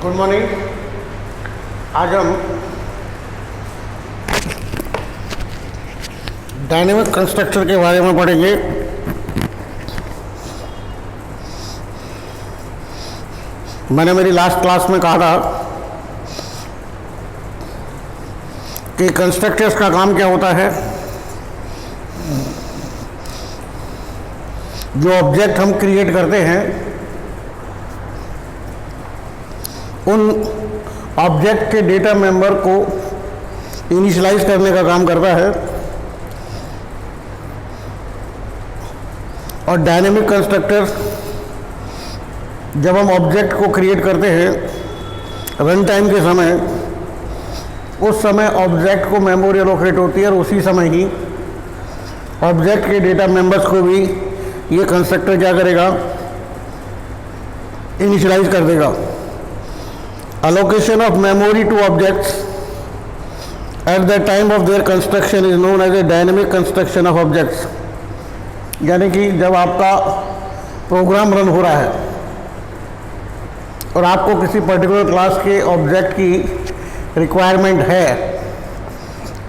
Good morning. आज हम dynamic constructor के बारे में पढ़ेंगे। मैंने मेरी लास्ट क्लास में कहा था कि कंस्ट्रक्टर्स का काम क्या होता है। जो ऑब्जेक्ट हम क्रिएट करते हैं उन ऑब्जेक्ट के डेटा मेंबर को इनिशियलाइज करने का काम करता है। और डायनेमिक कंस्ट्रक्टर जब हम ऑब्जेक्ट को क्रिएट करते हैं रन टाइम के समय, उस समय ऑब्जेक्ट को मेमोरी एलोकेट होती है और उसी समय ही ऑब्जेक्ट के डेटा मेंबर्स को भी ये कंस्ट्रक्टर क्या करेगा, इनिशियलाइज कर देगा। Allocation of memory to objects at the time of their construction is known as a dynamic construction of objects। यानी कि जब आपका प्रोग्राम रन हो रहा है और आपको किसी पर्टिकुलर क्लास के ऑब्जेक्ट की रिक्वायरमेंट है,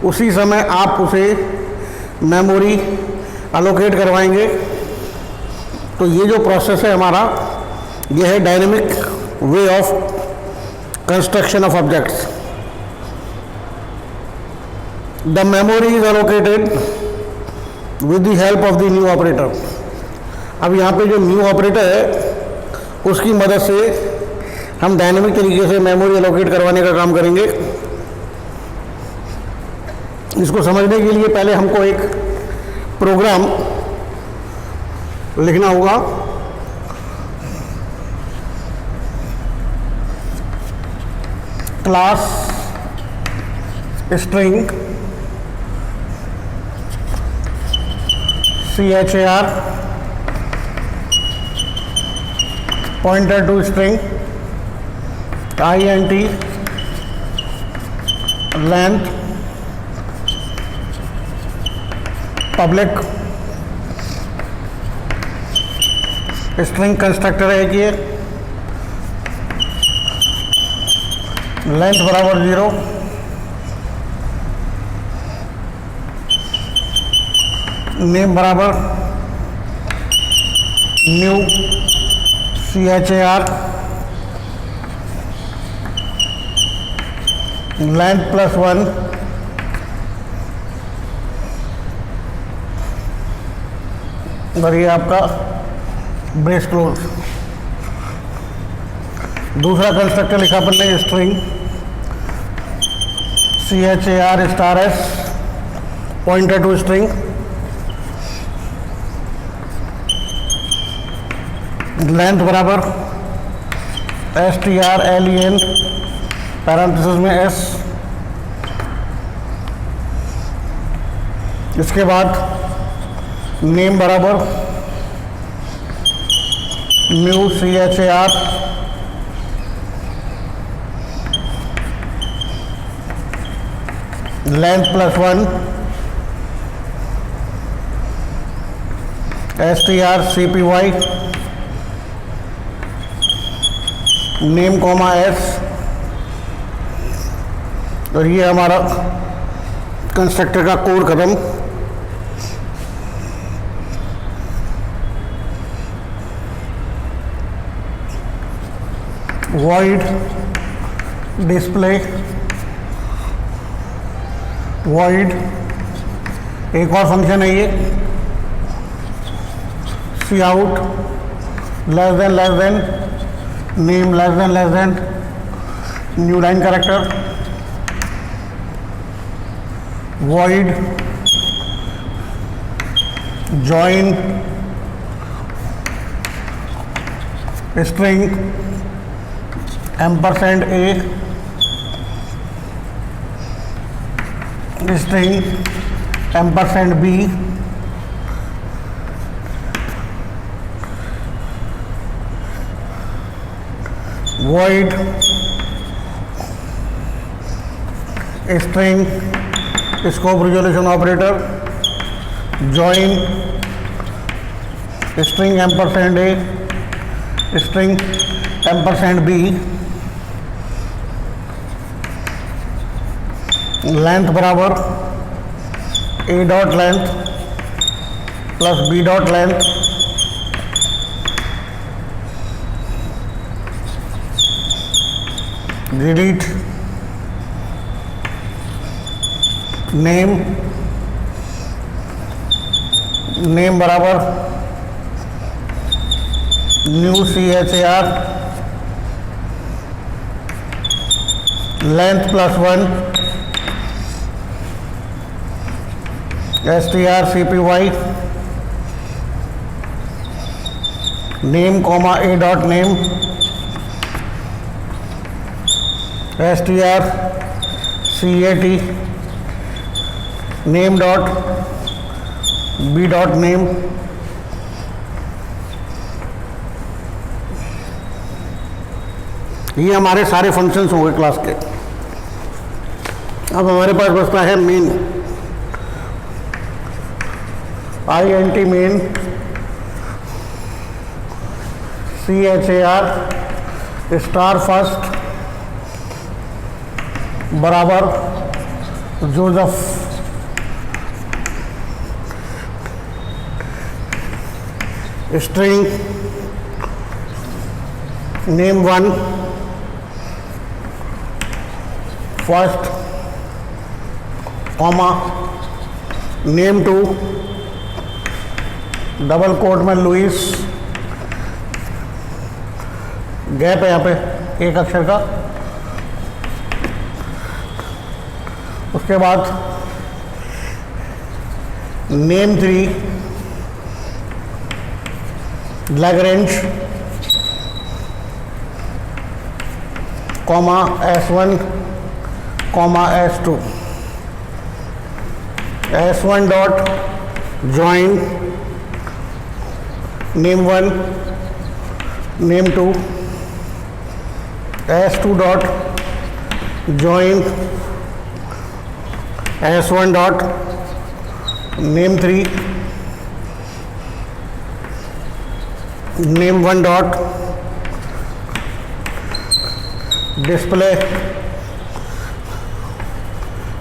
उसी समय आप उसे मेमोरी अलोकेट करवाएंगे। तो ये जो प्रोसेस है हमारा, ये है dynamic way of construction of objects। The memory is allocated with the help of the new operator। अब यहाँ पे जो न्यू ऑपरेटर है उसकी मदद से हम डायनेमिक तरीके से मेमोरी एलोकेट करवाने का काम करेंगे। इसको समझने के लिए पहले हमको एक प्रोग्राम लिखना होगा। Class string char pointer to string int length public string constructor है कि लेंथ बराबर 0, नेम बराबर न्यू char लेंथ +1 और ये आपका ब्रेस क्लोज। दूसरा कंस्ट्रक्टर लिखा अपन ने string char s pointer to string length बराबर strlen पैरेंथेसिस में s। इसके बाद नेम बराबर new char length +1 strcpy name comma s। और ये हमारा कंस्ट्रक्टर का कोड खत्म। void डिस्प्ले void एक और फंक्शन है ये cout less than name less than new line character. void join string %a string %b void string scope resolution operator join string %a string %b length बराबर a dot length plus b dot length delete name बराबर new CHAR length plus 1 strcpy name comma a dot name strcat name dot b dot name. ये हमारे सारे functions हो गए class के। अब हमारे पास बचता है main, INT main CHAR star first बराबर Joseph string name 1 first comma name 2 double quote में लुइस, गैप है यहाँ पे एक अक्षर का। उसके बाद name 3 Lagrange comma S1 comma S2 S1 dot join name 1 name 2 S2 dot join S1 dot name 3 name 1 dot display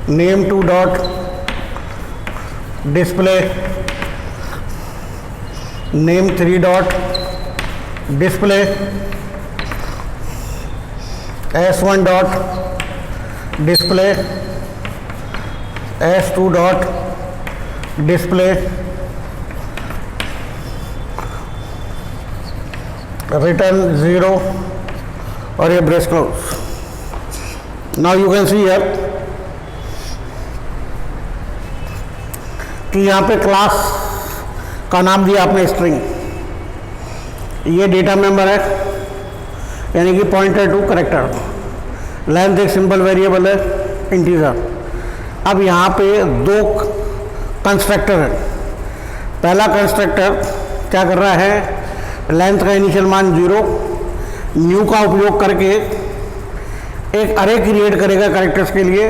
name 2 dot display name 3 dot display S1 dot display S2 dot display return 0 और ये brace close. Now you can see here कि यहाँ पे class का नाम दिया आपने string, ये डेटा मेंबर है यानी कि पॉइंटर टू करेक्टर, लेंथ एक सिंपल वेरिएबल है इंटीजर। अब यहाँ पे दो कंस्ट्रक्टर है। पहला कंस्ट्रक्टर क्या कर रहा है, लेंथ का इनिशियल मान 0 न्यू का उपयोग करके एक अरे क्रिएट करेगा कैरेक्टर्स के लिए,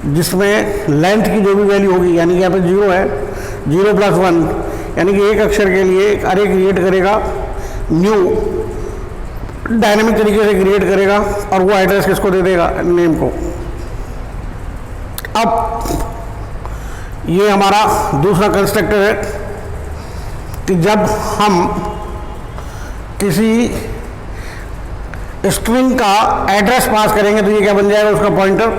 जिसमें लेंथ की जो भी वैल्यू होगी, यानी कि यहाँ पे 0 है, 0 + 1 यानी कि एक अक्षर के लिए एक अरे क्रिएट करेगा, न्यू डायनेमिक तरीके से क्रिएट करेगा और वो एड्रेस किसको दे देगा, नेम को। अब ये हमारा दूसरा कंस्ट्रक्टर है कि जब हम किसी स्ट्रिंग का एड्रेस पास करेंगे तो ये क्या बन जाएगा, उसका पॉइंटर।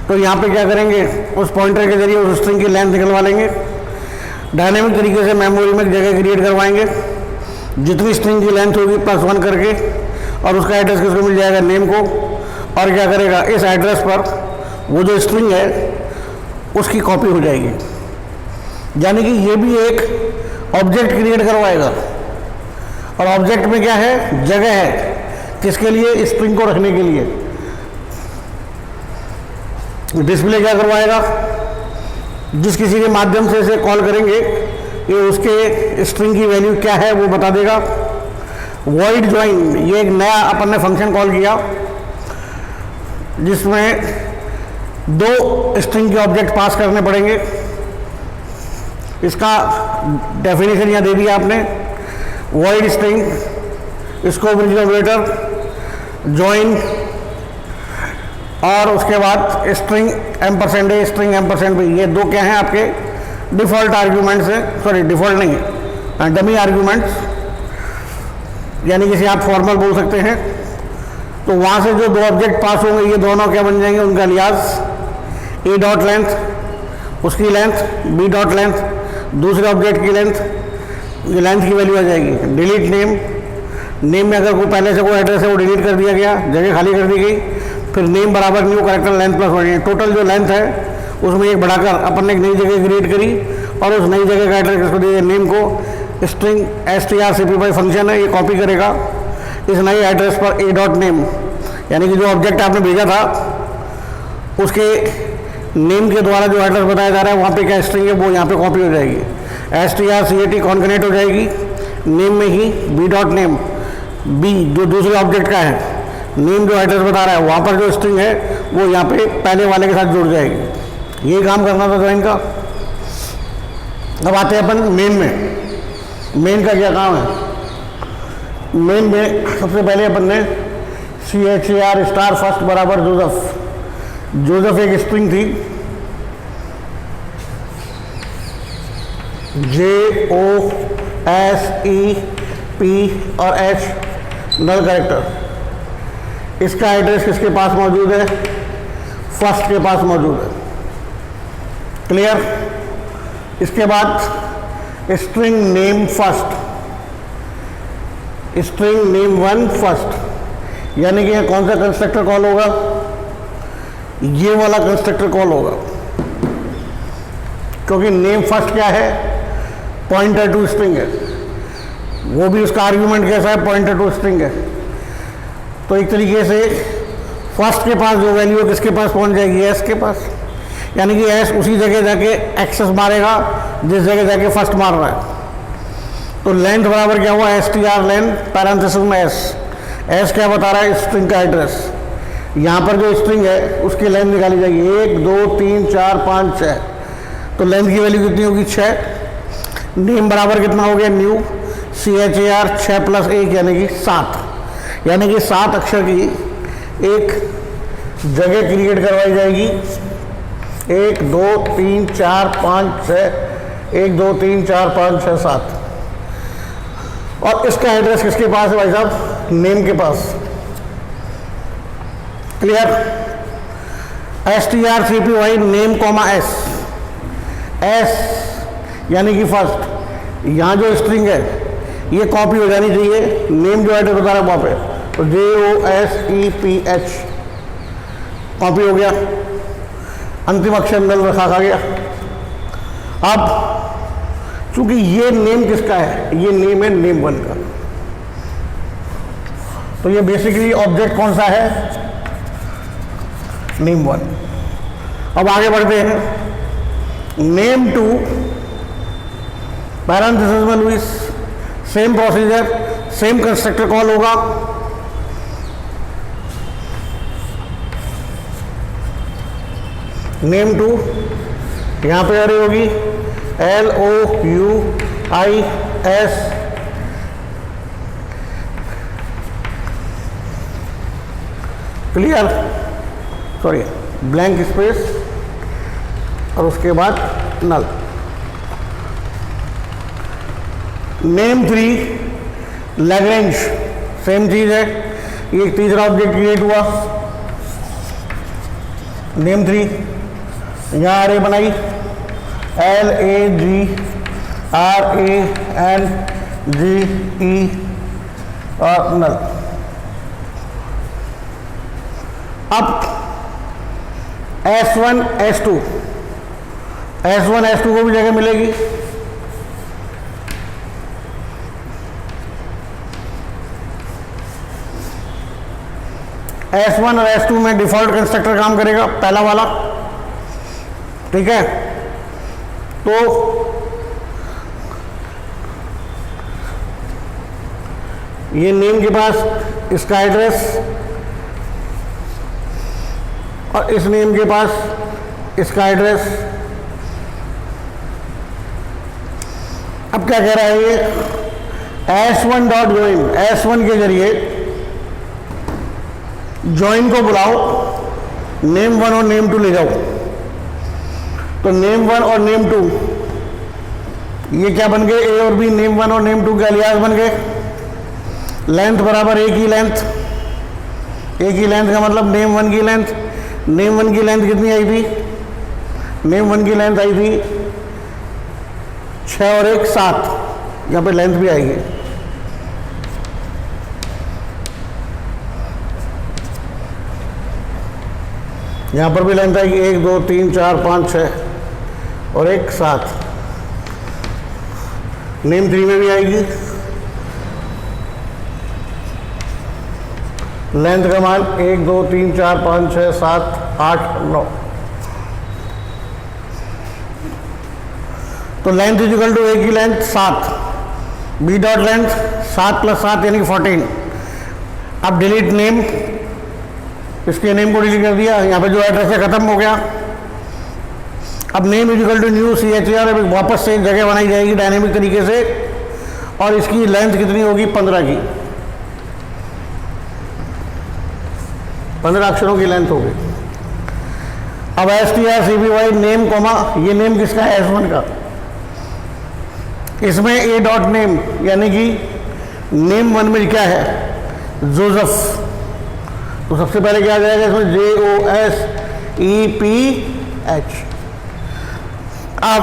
तो यहाँ पे क्या करेंगे, उस पॉइंटर के जरिए उस स्ट्रिंग की लेंथ निकलवा लेंगे, डायनेमिक तरीके से मेमोरी में जगह क्रिएट करवाएंगे, जितनी स्ट्रिंग की लेंथ होगी +1 करके, और उसका एड्रेस किसको मिल जाएगा, नेम को। और क्या करेगा, इस एड्रेस पर वो जो स्ट्रिंग है उसकी कॉपी हो जाएगी, यानी कि ये भी एक ऑब्जेक्ट क्रिएट करवाएगा। और ऑब्जेक्ट में क्या है, जगह है, किसके लिए, स्ट्रिंग को रखने के लिए। डिस्प्ले क्या करवाएगा, जिस किसी के माध्यम से इसे कॉल करेंगे ये उसके स्ट्रिंग की वैल्यू क्या है वो बता देगा। वॉइड ज्वाइन, ये एक नया अपन ने फंक्शन कॉल किया जिसमें 2 स्ट्रिंग के ऑब्जेक्ट पास करने पड़ेंगे। इसका डेफिनेशन यहाँ दे दिया आपने, void string, scope operator, join और उसके बाद स्ट्रिंग एम्परसेंड ए, स्ट्रिंग एम्परसेंड बी, ये दो क्या हैं आपके डिफ़ॉल्ट आर्ग्यूमेंट्स हैं, सॉरी डिफ़ॉल्ट नहीं है, डमी आर्ग्यूमेंट्स, यानी किसी आप फॉर्मल बोल सकते हैं। तो वहाँ से जो दो ऑब्जेक्ट पास होंगे ये दोनों क्या बन जाएंगे, उनका लिहाज ए डॉट लेंथ उसकी लेंथ, बी डॉट लेंथ दूसरे ऑब्जेक्ट की लेंथ, ये लेंथ की वैल्यू आ जाएगी। डिलीट नेम, नेम में अगर कोई पहले से कोई एड्रेस है वो डिलीट कर दिया गया, जगह खाली कर दी गई, फिर नेम बराबर new character length plus 1, total जो लेंथ है उसमें एक बढ़ाकर अपन ने एक नई जगह क्रिएट करी और उस नई जगह का एड्रेस किसको दिया, नेम को स्ट्रिंग strcpy फंक्शन है, ये कॉपी करेगा इस नए एड्रेस पर ए डॉट नेम, यानी कि जो ऑब्जेक्ट आपने भेजा था उसके नेम के द्वारा जो एड्रेस बताया जा रहा है वहाँ पे क्या स्ट्रिंग है वो यहाँ पे कॉपी हो जाएगी, strcat कॉन्कनेट हो जाएगी नेम में ही, बी डॉट नेम, बी जो दूसरे ऑब्जेक्ट का है, नेम जो एड्रेस बता रहा है वहाँ पर जो स्ट्रिंग है वो यहाँ पे पहले वाले के साथ जुड़ जाएगी। ये काम करना था ज्वाइन का। अब आते हैं अपन मेन में। मेन का क्या काम है, मेन में सबसे पहले अपन ने char स्टार फर्स्ट बराबर जोसेफ, जोसेफ एक स्ट्रिंग थी, JOSEP और H नल कैरेक्टर, इसका एड्रेस किसके पास मौजूद है, फर्स्ट के पास मौजूद है। क्लियर। इसके बाद string name first, string name one first, यानी कि यहाँ कौन सा कंस्ट्रक्टर कॉल होगा, ये वाला कंस्ट्रक्टर कॉल होगा, क्योंकि नेम फर्स्ट क्या है, पॉइंटर टू स्ट्रिंग है, वो भी उसका आर्ग्यूमेंट कैसा है, पॉइंटर टू स्ट्रिंग है। तो एक तरीके से फर्स्ट के पास जो वैल्यू है किसके पास पहुंच जाएगी, एस के पास, यानी कि एस उसी जगह जाके एक्सेस मारेगा जिस जगह जाके फर्स्ट मार रहा है। तो लेंथ बराबर क्या हुआ, str लेंथ पैरेंथेसिस में एस, एस क्या बता रहा है, स्ट्रिंग का एड्रेस, यहाँ पर जो स्ट्रिंग है उसकी लेंथ निकाली जाएगी 1 2 3 4 5 6, तो लेंथ की वैल्यू कितनी होगी 6। नेम बराबर कितना हो गया, न्यू char 6 प्लस 1 यानी कि 7, यानी कि 7 अक्षर की एक जगह क्रिएट करवाई जाएगी, 1 2 3 4 5 6, 1 2 3 4 5 6 7, और इसका एड्रेस किसके पास है भाई साहब, नेम के पास। Clear. strcpy name comma s, s यानी कि फर्स्ट, यहाँ जो स्ट्रिंग है ये कॉपी हो जानी चाहिए, नेम जो एड्रेस बता रहा है वहाँ पे, तो JOSEPH कॉपी हो गया, अंतिम अक्षर नल रखा गया। अब चूंकि ये नेम किसका है, ये नेम है नेम वन का, तो ये बेसिकली ऑब्जेक्ट कौन सा है, नेम वन। अब आगे बढ़ते हैं, नेम टू पैरेंथेसिस में Louis, same procedure, same constructor call होगा, नेम टू यहाँ पे अरे होगी LOUIS, clear, sorry blank space और उसके बाद नल। नेम 3 लैग्रेंज, सेम चीज है, ये एक तीसरा ऑब्जेक्ट क्रिएट हुआ, नेम 3 यहाँ अरे बनाई LAGRANGE और नल। अब S1 S2 को भी जगह मिलेगी, S1 और S2 में डिफॉल्ट कंस्ट्रक्टर काम करेगा, पहला वाला, ठीक है। तो ये नेम के पास इसका एड्रेस और इस नेम के पास इसका एड्रेस। अब क्या कह रहा है ये, S1 डॉट ज्वाइन, S1 के जरिए ज्वाइन को बुलाओ नेम 1 और नेम 2 ले जाओ। तो नेम 1 और नेम 2 ये क्या बन गए, ए और बी, नेम 1 और नेम 2 के अलियास बन गए। लेंथ बराबर एक ही लेंथ, एक ही लेंथ का मतलब नेम 1 की लेंथ, नेम 1 की लेंथ कितनी आई थी, नेम 1 की लेंथ आई थी 6 और 1 7, यहाँ पे लेंथ भी आएगी। यहाँ पर भी लेंथ आएगी 1 2 3 4 5 6 और 1 7। नेम 3 में भी आएगी लेंथ का मान 1 2 3 4 5 6 7 8 9। तो लेंथ इज इक्वल टू ए की लेंथ 7, बी डॉट लेंथ 7 + 7 यानी 14। अब डिलीट नेम, इसके नेम को डिलीट कर दिया, यहाँ पे जो एड्रेस है खत्म हो गया। अब name is equal to new CHAR, अब वापस से जगह बनाई जाएगी डायनेमिक तरीके से, और इसकी लेंथ कितनी होगी 15 की, 15 अक्षरों की लेंथ होगी। अब STR नेम कॉमा, ये नेम किसका है, S1 का। इसमें ए डॉट नेम यानी कि नेम 1 में क्या है, जोसेफ। तो सबसे पहले क्या आ जाएगा इसमें, JOSEPH। अब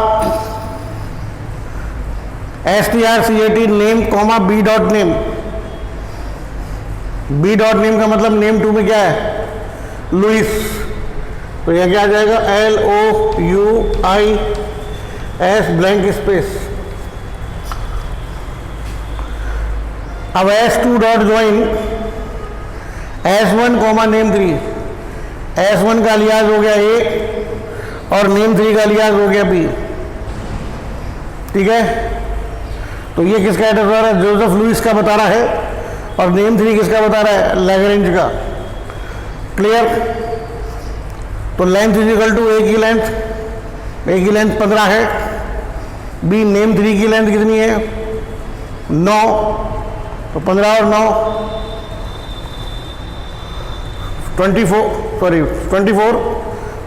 STRCAT name comma B dot name, B dot name का मतलब नेम 2 में क्या है, लुइस। तो यह क्या आ जाएगा, LOUIS ब्लैंक स्पेस। अब S2 dot join S1 comma name 3, S1 का अलियास हो गया A और नेम 3 का अलियास हो गया B, ठीक है। तो ये किसका एड्रेस बता रहा है, जोसेफ लुइस का बता रहा है, और नेम 3 किसका बता रहा है, लैग्रेंज का। क्लियर। तो लेंथ इज इक्वल टू ए की लेंथ, ए की लेंथ 15 है, बी नेम 3 की लेंथ कितनी है 9, तो 15 और 9 24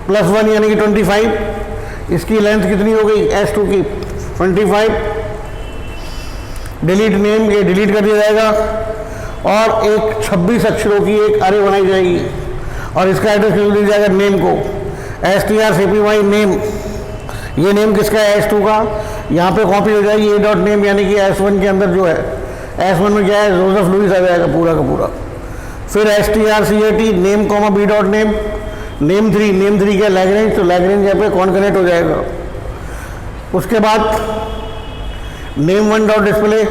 प्लस 1 यानी कि 25। इसकी लेंथ कितनी हो गई S2 की 25। डिलीट नेम, ये डिलीट कर दिया जाएगा, और एक 26 अक्षरों की एक अरे बनाई जाएगी, और इसका एड्रेस लिख दिया जाएगा नेम को, STRCPY नेम। ये नेम किसका है, S2 का। यहाँ पे कॉपी हो जाएगी ए डॉट नेम यानी कि S1 के अंदर जो है, S1 में क्या है, जोसेफ लुइस आ जाएगा पूरा का पूरा। फिर STRCAT name comma B dot name, name 3 क्या लैग्रेंज, तो लैग्रेंज यहाँ पे कॉन्कनेक्ट हो जाएगा। उसके बाद name 1 dot display,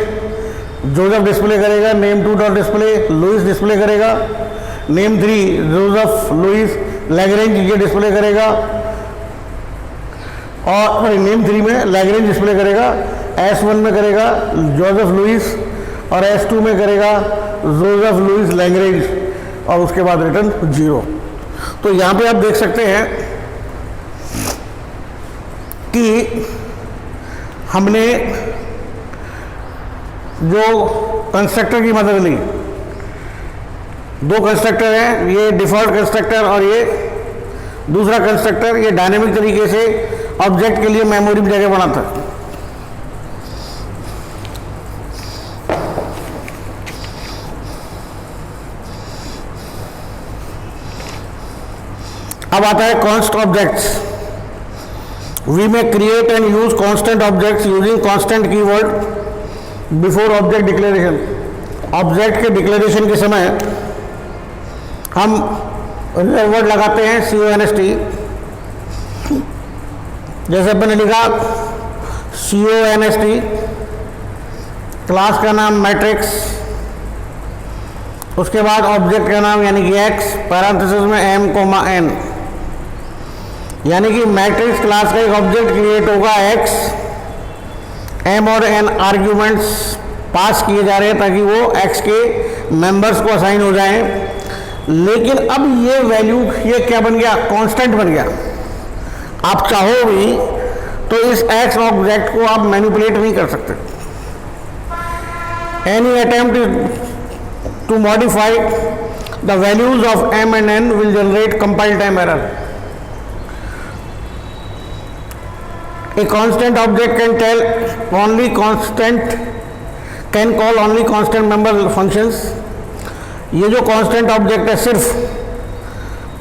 Joseph display करेगा, name 2 dot display, Louis display करेगा, नेम 3 जोसेफ लुइस लैग्रेंज ये डिस्प्ले करेगा, और नेम 3 में लैग्रेंज डिस्प्ले करेगा, S1 में करेगा जोसेफ लुइस, और S2 में करेगा जोसेफ लुइस लैग्रेंज, और उसके बाद रिटर्न 0। तो यहाँ पे आप देख सकते हैं कि हमने जो कंस्ट्रक्टर की मदद ली, 2 कंस्ट्रक्टर हैं, ये डिफॉल्ट कंस्ट्रक्टर और ये दूसरा कंस्ट्रक्टर, ये डायनेमिक तरीके से ऑब्जेक्ट के लिए मेमोरी में जगह बनाता है। अब आता है कॉन्स्ट ऑब्जेक्ट्स। वी में create and use constant objects using constant keyword before object declaration. Object के डिक्लेरेशन के समय हम रिजर्व वर्ड लगाते हैं CONST। जैसे अपने लिखा CONST, क्लास का नाम मैट्रिक्स, उसके बाद ऑब्जेक्ट का नाम यानी कि X, पैरेंथेसिस में M, N, यानी कि मैट्रिक्स क्लास का एक ऑब्जेक्ट क्रिएट होगा X, M और N आर्ग्यूमेंट्स पास किए जा रहे हैं ताकि वो X के मेंबर्स को असाइन हो जाएं। लेकिन अब ये वैल्यू ये क्या बन गया, कांस्टेंट बन गया। आप चाहो भी तो इस X ऑब्जेक्ट को आप मैनिपुलेट नहीं कर सकते। Any attempt to modify the values of m and n will generate compile time error. A constant object can call only constant member functions. ये जो constant object है सिर्फ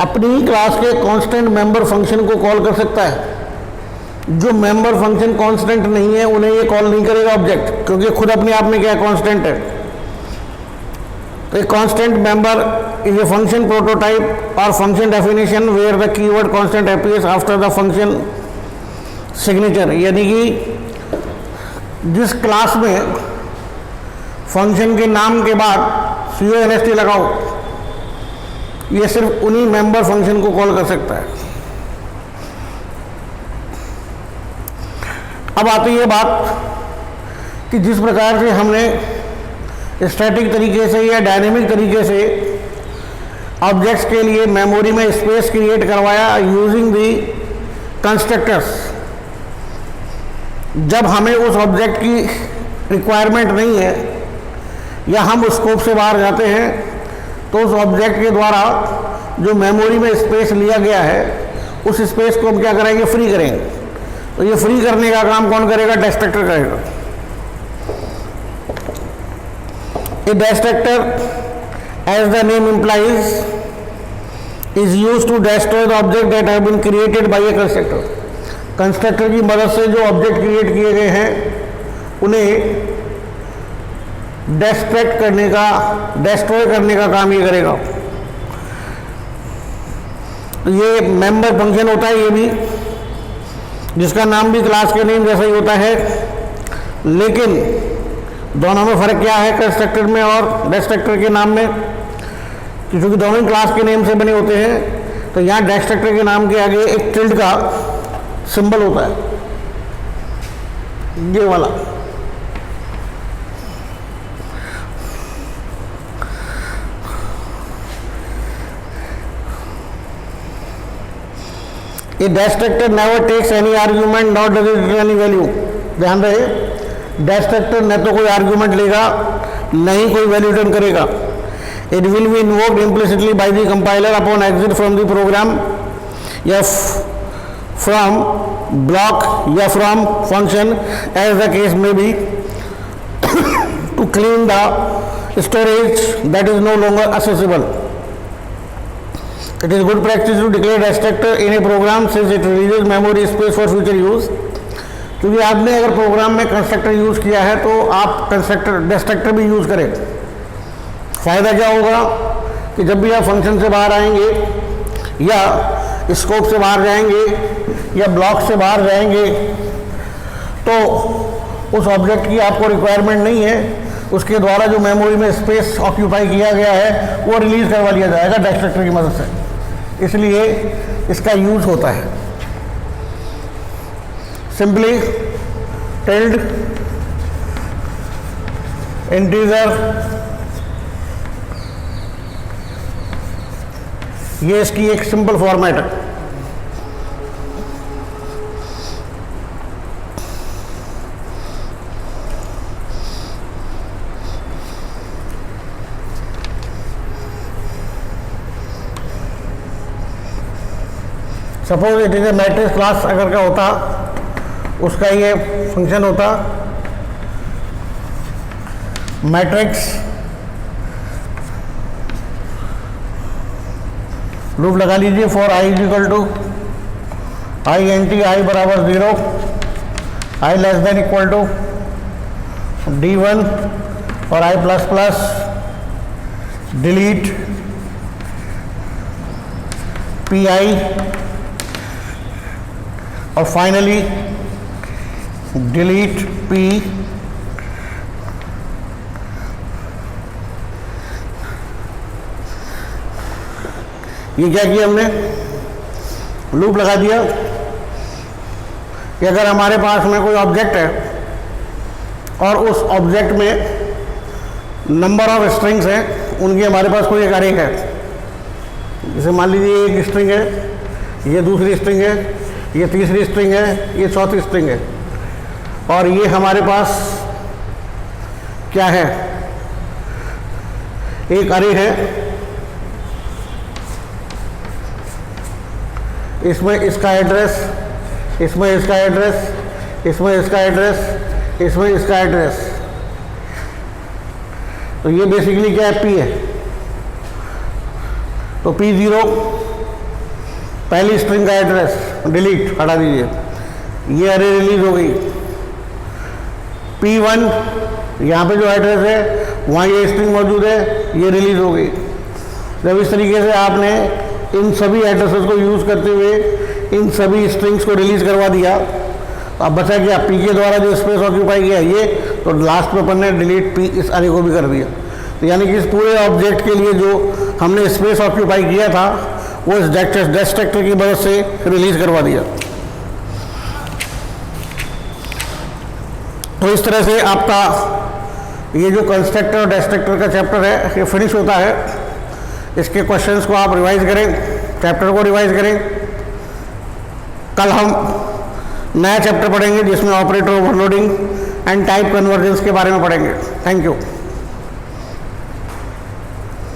अपनी ही क्लास के constant member function को कॉल कर सकता है. जो member function constant नहीं है उन्हें ये कॉल नहीं करेगा ऑब्जेक्ट, क्योंकि खुद अपने आप में क्या है, constant है. तो एक constant member is a function prototype or function definition where the keyword constant appears after the function signature. यानी कि जिस क्लास में फंक्शन के नाम के बाद CONST लगाओ, ये सिर्फ उन्हीं मेंबर फंक्शन को कॉल कर सकता है. अब आती है बात कि जिस प्रकार से हमने स्टैटिक तरीके से या डायनेमिक तरीके से ऑब्जेक्ट्स के लिए मेमोरी में स्पेस क्रिएट करवाया यूजिंग दी कंस्ट्रक्टर्स. जब हमें उस ऑब्जेक्ट की रिक्वायरमेंट नहीं है या हम उस स्कोप से बाहर जाते हैं, तो उस ऑब्जेक्ट के द्वारा जो मेमोरी में स्पेस लिया गया है उस स्पेस को हम क्या करेंगे, फ्री करेंगे. तो ये फ्री करने का काम कौन करेगा, डिस्ट्रक्टर करेगा. A destructor, as the name implies, is used to destroy the object that have been created by a constructor. Constructor की मदद से जो ऑब्जेक्ट क्रिएट किए गए हैं उन्हें डिस्ट्रॉय करने का काम ये करेगा. ये मेंबर फंक्शन होता है, ये भी जिसका नाम भी क्लास के नेम जैसा ही होता है, लेकिन दोनों में फर्क क्या है कंस्ट्रक्टर में और डिस्ट्रक्टर के नाम में, क्योंकि दोनों क्लास के नेम से बने होते हैं. तो यहाँ डिस्ट्रक्टर के नाम के आगे एक टिल्ड का सिंबल होता है, ये वाला. A destructor never takes any argument not does it return any value. ध्यान रहे, डिस्ट्रक्टर न तो कोई आर्ग्यूमेंट लेगा न ही कोई वैल्यू रिटर्न करेगा. It will be invoked implicitly by the compiler upon exit from the program या from block या from function as the case may be to clean the storage that is no longer accessible. It is good practice to declare destructor in a program since it releases memory space for future use. क्योंकि आपने अगर programme में constructor use किया है तो आप destructor भी use करें. फ़ायदा क्या होगा कि जब भी आप फंक्शन से बाहर आएंगे या स्कोप से बाहर जाएंगे या ब्लॉक से बाहर जाएंगे, तो उस ऑब्जेक्ट की आपको रिक्वायरमेंट नहीं है, उसके द्वारा जो मेमोरी में स्पेस ऑक्यूपाई किया गया है वो रिलीज करवा लिया जाएगा डिस्ट्रक्टर की मदद से. इसलिए इसका यूज होता है. सिंपली टिल्ड इंटीजर, ये इसकी एक सिंपल फॉर्मेट है. Suppose it is a matrix class अगर का होता, उसका ये फंक्शन होता मैट्रिक्स लूप लगा लीजिए for i is equal to i n t i बराबर 0, i less than equal to D1 और i plus plus, delete p i और फाइनली डिलीट पी. ये क्या किया हमने, लूप लगा दिया कि अगर हमारे पास में कोई ऑब्जेक्ट है और उस ऑब्जेक्ट में नंबर ऑफ स्ट्रिंग्स हैं, उनकी हमारे पास कोई एक अरे है. जैसे मान लीजिए एक स्ट्रिंग है, ये दूसरी स्ट्रिंग है, ये तीसरी स्ट्रिंग है, ये चौथी स्ट्रिंग है, और ये हमारे पास क्या है, एक अरे है इसमें इसका एड्रेस, इसमें इसका एड्रेस, इसमें इसका एड्रेस, इसमें इसका एड्रेस। तो ये बेसिकली क्या है, P है। तो P0 पहली स्ट्रिंग का एड्रेस, डिलीट, हटा दीजिए, ये अरे रिलीज हो गई। P1 यहाँ पे जो एड्रेस है वहाँ ये स्ट्रिंग मौजूद है, ये रिलीज हो गई। जब इस तरीके से आपने इन सभी एड्रेसेस को यूज़ करते हुए इन सभी स्ट्रिंग्स को रिलीज करवा दिया, तो अब बचा क्या, P के द्वारा जो स्पेस ऑक्यूपाई किया ये, तो लास्ट में अपन ने डिलीट P इस अरे को भी कर दिया। तो यानी कि इस पूरे ऑब्जेक्ट के लिए जो हमने स्पेस ऑक्यूपाई किया था वो इस डिस्ट्रक्टर की मदद से रिलीज करवा दिया। तो इस तरह से आपका ये जो कंस्ट्रक्टर और डिस्ट्रक्टर का चैप्टर है ये फिनिश होता है। इसके क्वेश्चंस को आप रिवाइज करें, चैप्टर को रिवाइज करें। कल हम नया चैप्टर पढ़ेंगे जिसमें operator overloading and type convergence के बारे में पढ़ेंगे। Thank you.